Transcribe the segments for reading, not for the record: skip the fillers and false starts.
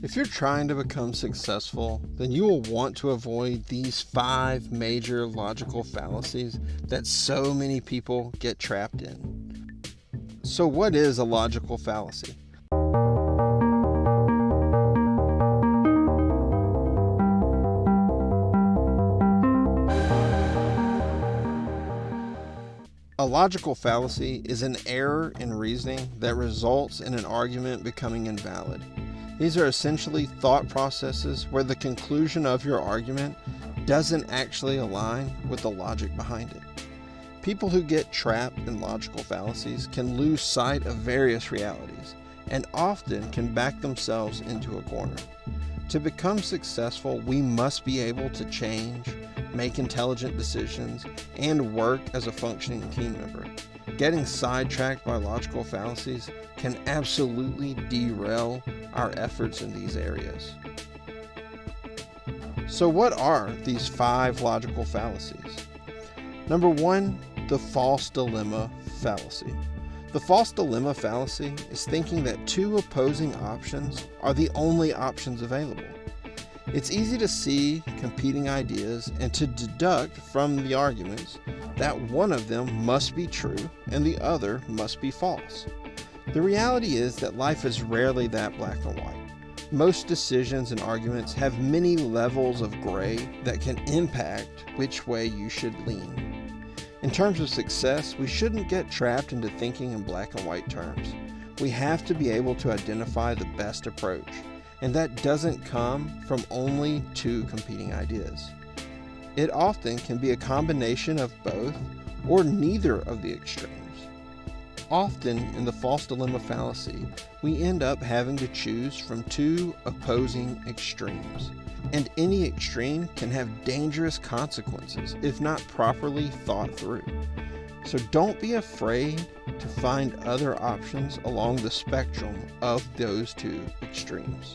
If you're trying to become successful, then you will want to avoid these 5 major logical fallacies that so many people get trapped in. So what is a logical fallacy? A logical fallacy is an error in reasoning that results in an argument becoming invalid. These are essentially thought processes where the conclusion of your argument doesn't actually align with the logic behind it. People who get trapped in logical fallacies can lose sight of various realities and often can back themselves into a corner. To become successful, we must be able to change, make intelligent decisions, and work as a functioning team member. Getting sidetracked by logical fallacies can absolutely derail our efforts in these areas. So what are these 5 logical fallacies? Number 1, the false dilemma fallacy. The false dilemma fallacy is thinking that 2 opposing options are the only options available. It's easy to see competing ideas and to deduct from the arguments that one of them must be true and the other must be false. The reality is that life is rarely that black and white. Most decisions and arguments have many levels of gray that can impact which way you should lean. In terms of success, we shouldn't get trapped into thinking in black and white terms. We have to be able to identify the best approach, and that doesn't come from only 2 competing ideas. It often can be a combination of both or neither of the extremes. Often in the false dilemma fallacy, we end up having to choose from 2 opposing extremes, and any extreme can have dangerous consequences if not properly thought through. So don't be afraid to find other options along the spectrum of those 2 extremes.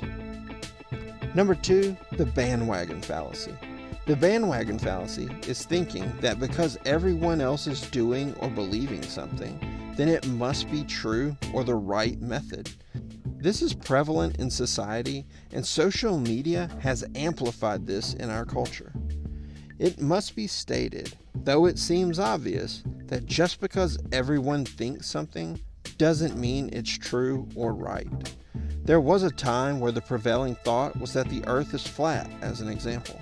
Number 2, the bandwagon fallacy. The bandwagon fallacy is thinking that because everyone else is doing or believing something, then it must be true or the right method. This is prevalent in society, and social media has amplified this in our culture. It must be stated, though it seems obvious, that just because everyone thinks something doesn't mean it's true or right. There was a time where the prevailing thought was that the earth is flat, as an example.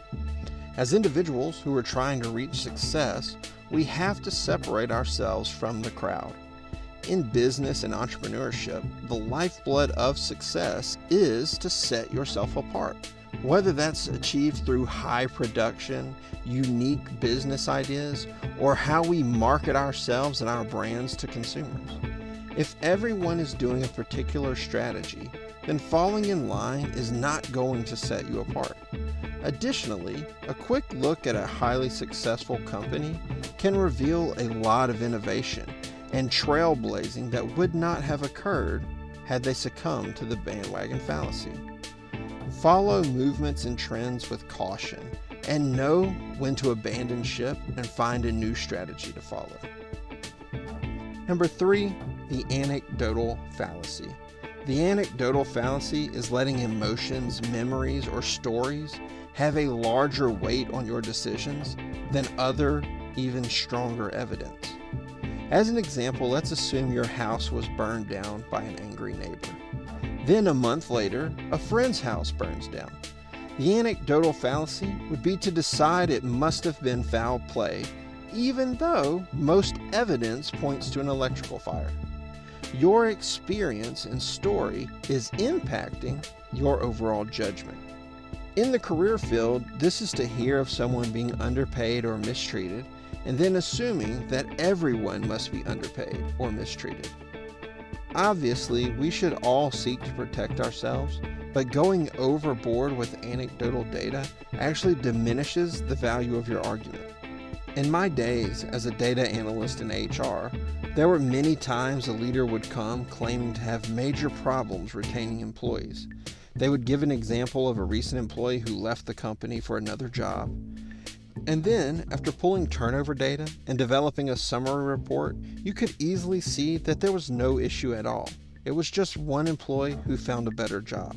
As individuals who are trying to reach success, we have to separate ourselves from the crowd. In business and entrepreneurship, the lifeblood of success is to set yourself apart. Whether that's achieved through high production, unique business ideas, or how we market ourselves and our brands to consumers. If everyone is doing a particular strategy, then falling in line is not going to set you apart. Additionally, a quick look at a highly successful company can reveal a lot of innovation and trailblazing that would not have occurred had they succumbed to the bandwagon fallacy. Follow movements and trends with caution and know when to abandon ship and find a new strategy to follow. Number 3, the anecdotal fallacy. The anecdotal fallacy is letting emotions, memories, or stories have a larger weight on your decisions than other, even stronger evidence. As an example, let's assume your house was burned down by an angry neighbor. Then a month later, a friend's house burns down. The anecdotal fallacy would be to decide it must have been foul play, even though most evidence points to an electrical fire. Your experience and story is impacting your overall judgment. In the career field, this is to hear of someone being underpaid or mistreated, and then assuming that everyone must be underpaid or mistreated. Obviously, we should all seek to protect ourselves, but going overboard with anecdotal data actually diminishes the value of your argument. In my days as a data analyst in HR, there were many times a leader would come claiming to have major problems retaining employees. They would give an example of a recent employee who left the company for another job. And then, after pulling turnover data and developing a summary report, you could easily see that there was no issue at all. It was just one employee who found a better job.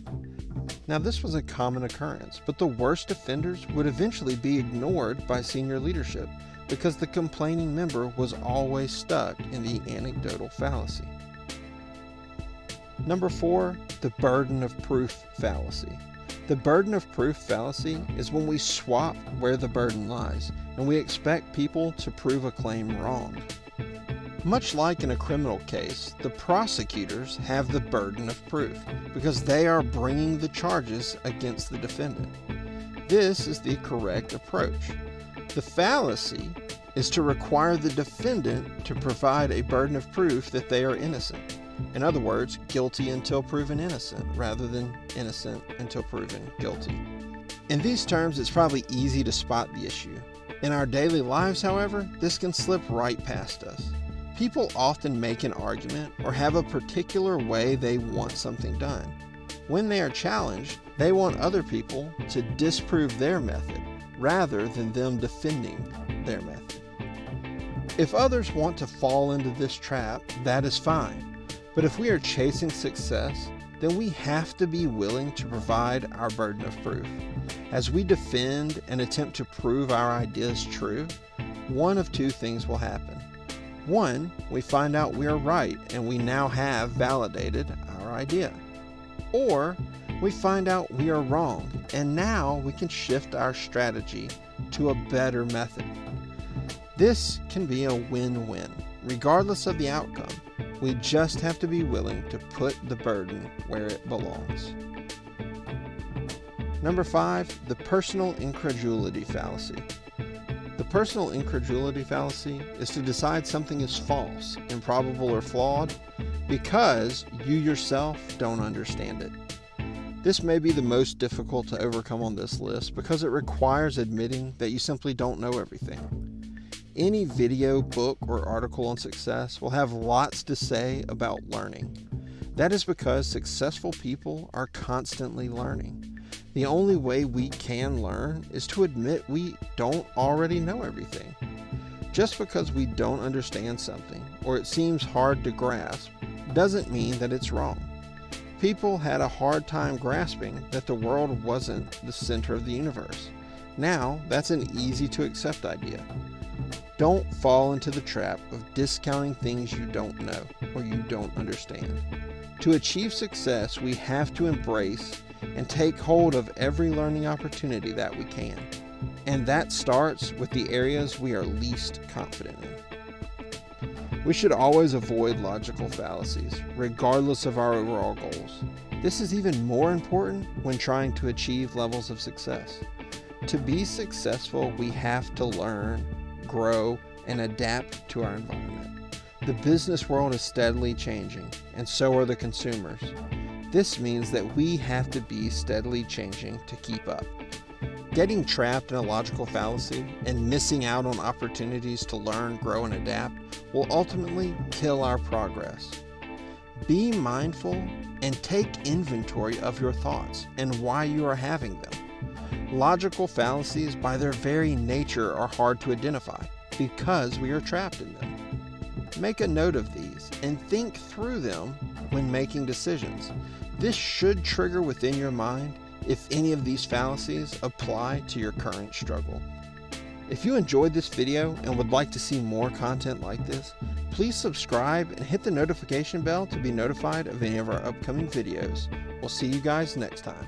Now, this was a common occurrence, but the worst offenders would eventually be ignored by senior leadership because the complaining member was always stuck in the anecdotal fallacy. Number 4, the burden of proof fallacy. The burden of proof fallacy is when we swap where the burden lies, and we expect people to prove a claim wrong. Much like in a criminal case, the prosecutors have the burden of proof because they are bringing the charges against the defendant. This is the correct approach. The fallacy is to require the defendant to provide a burden of proof that they are innocent. In other words, guilty until proven innocent, rather than innocent until proven guilty. In these terms, it's probably easy to spot the issue. In our daily lives, however, this can slip right past us. People often make an argument or have a particular way they want something done. When they are challenged, they want other people to disprove their method, rather than them defending their method. If others want to fall into this trap, that is fine. But if we are chasing success, then we have to be willing to provide our burden of proof. As we defend and attempt to prove our ideas true, one of two things will happen. One, we find out we are right and we now have validated our idea. Or we find out we are wrong and now we can shift our strategy to a better method. This can be a win-win. Regardless of the outcome, we just have to be willing to put the burden where it belongs. Number 5, the personal incredulity fallacy. The personal incredulity fallacy is to decide something is false, improbable, or flawed because you yourself don't understand it. This may be the most difficult to overcome on this list because it requires admitting that you simply don't know everything. Any video, book, or article on success will have lots to say about learning. That is because successful people are constantly learning. The only way we can learn is to admit we don't already know everything. Just because we don't understand something, or it seems hard to grasp, doesn't mean that it's wrong. People had a hard time grasping that the world wasn't the center of the universe. Now, that's an easy to accept idea. Don't fall into the trap of discounting things you don't know or you don't understand. To achieve success, we have to embrace and take hold of every learning opportunity that we can. And that starts with the areas we are least confident in. We should always avoid logical fallacies, regardless of our overall goals. This is even more important when trying to achieve levels of success. To be successful, we have to learn, grow, and adapt to our environment. The business world is steadily changing, and so are the consumers. This means that we have to be steadily changing to keep up. Getting trapped in a logical fallacy and missing out on opportunities to learn, grow, and adapt will ultimately kill our progress. Be mindful and take inventory of your thoughts and why you are having them. Logical fallacies, by their very nature, are hard to identify because we are trapped in them. Make a note of these and think through them when making decisions. This should trigger within your mind if any of these fallacies apply to your current struggle. If you enjoyed this video and would like to see more content like this, please subscribe and hit the notification bell to be notified of any of our upcoming videos. We'll see you guys next time.